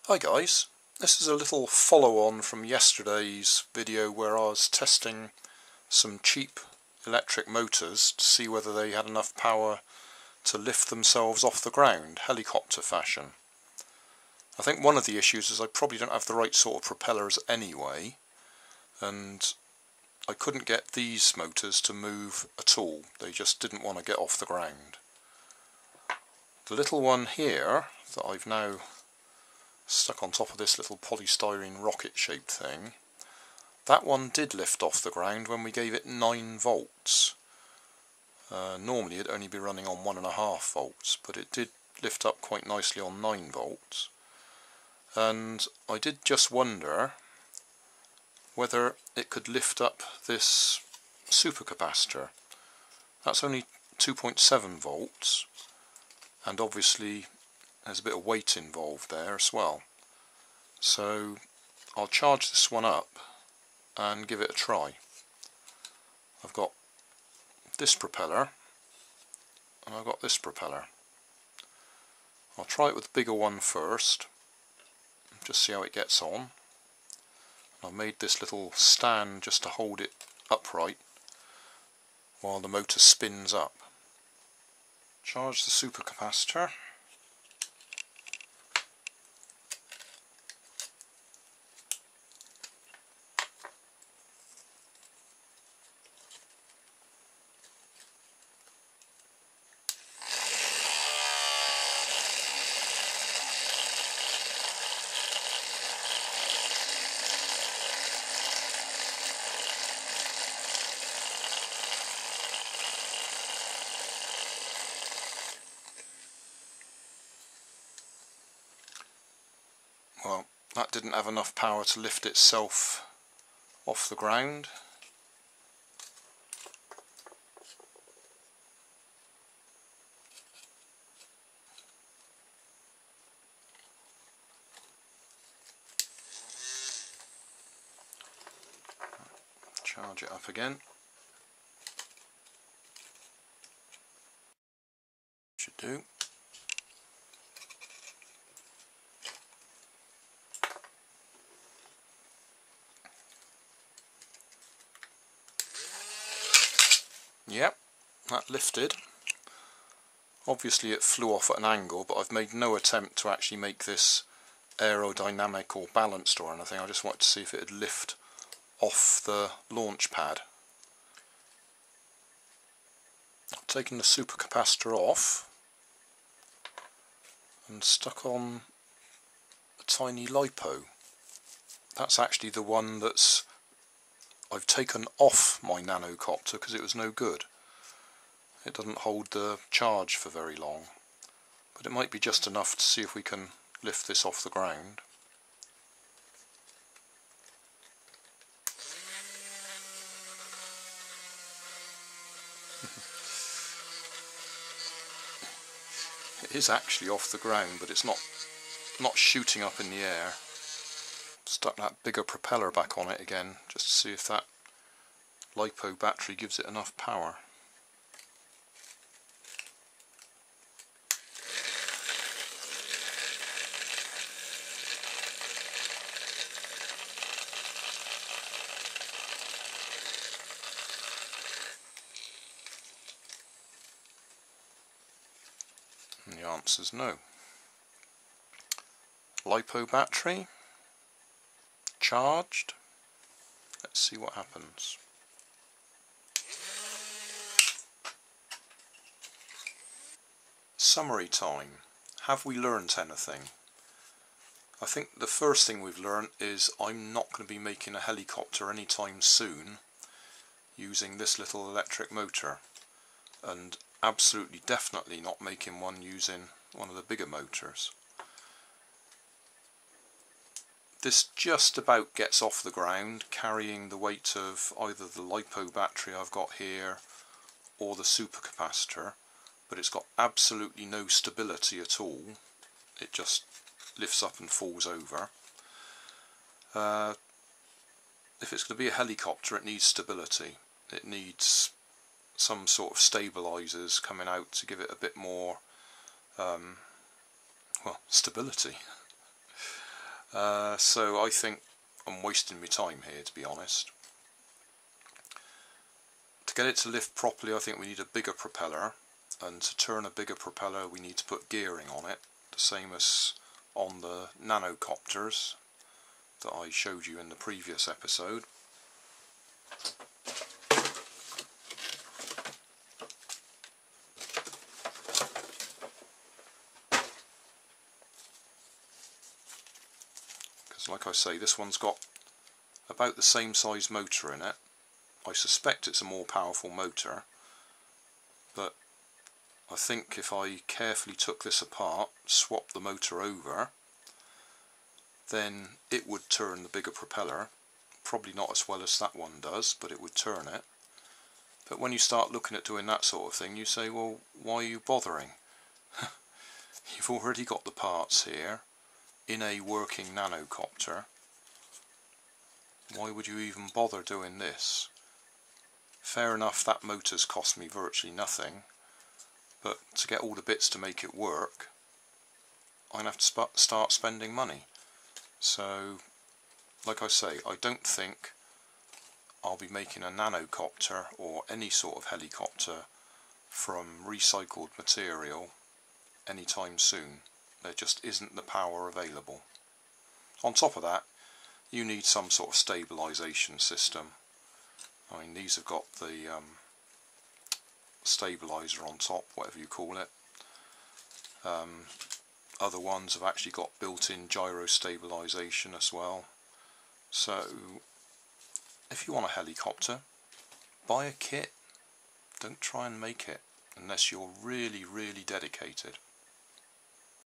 Hi guys, this is a little follow-on from yesterday's video where I was testing some cheap electric motors to see whether they had enough power to lift themselves off the ground, helicopter fashion. I think one of the issues is I probably don't have the right sort of propellers anyway, and I couldn't get these motors to move at all. They just didn't want to get off the ground. The little one here that I've now stuck on top of this little polystyrene rocket shaped thing, that one did lift off the ground when we gave it 9 volts. Normally it'd only be running on 1.5 volts, but it did lift up quite nicely on 9 volts. And I did just wonder whether it could lift up this supercapacitor. That's only 2.7 volts, and obviously there's a bit of weight involved there as well. So I'll charge this one up and give it a try. I've got this propeller and I've got this propeller. I'll try it with the bigger one first, just see how it gets on. I've made this little stand just to hold it upright while the motor spins up. Charge the supercapacitor. Well, that didn't have enough power to lift itself off the ground. Charge it up again. Should do. Yep, that lifted. Obviously it flew off at an angle, but I've made no attempt to actually make this aerodynamic or balanced or anything. I just wanted to see if it would lift off the launch pad. I've taken the supercapacitor off and stuck on a tiny LiPo. That's actually the one that's I've taken off my nanocopter because it was no good. It doesn't hold the charge for very long, but it might be just enough to see if we can lift this off the ground. It is actually off the ground, but it's not shooting up in the air. Stuck that bigger propeller back on it again just to see if that LiPo battery gives it enough power. And the answer's no. LiPo battery charged. Let's see what happens. Summary time. Have we learnt anything? I think the first thing we've learnt is I'm not going to be making a helicopter anytime soon using this little electric motor, and absolutely definitely not making one using one of the bigger motors. This just about gets off the ground carrying the weight of either the LiPo battery I've got here or the supercapacitor, but it's got absolutely no stability at all. It just lifts up and falls over. If it's going to be a helicopter, it needs stability. It needs some sort of stabilizers coming out to give it a bit more well, stability. So I think I'm wasting my time here, to be honest. To get it to lift properly, I think we need a bigger propeller, and to turn a bigger propeller we need to put gearing on it, the same as on the nanocopters that I showed you in the previous episode. Because like I say, this one's got about the same size motor in it. I suspect it's a more powerful motor, but I think if I carefully took this apart, swapped the motor over, then it would turn the bigger propeller. Probably not as well as that one does, but it would turn it. But when you start looking at doing that sort of thing, you say, well, why are you bothering? You've already got the parts here in a working nanocopter. Why would you even bother doing this? Fair enough, that motor's cost me virtually nothing, but to get all the bits to make it work, I'm going to have to start spending money. So, like I say, I don't think I'll be making a nanocopter or any sort of helicopter from recycled material anytime soon. There just isn't the power available. On top of that, you need some sort of stabilisation system. I mean, these have got the stabiliser on top, whatever you call it. Other ones have actually got built-in gyro stabilisation as well. So, if you want a helicopter, buy a kit. Don't try and make it unless you're really, really dedicated.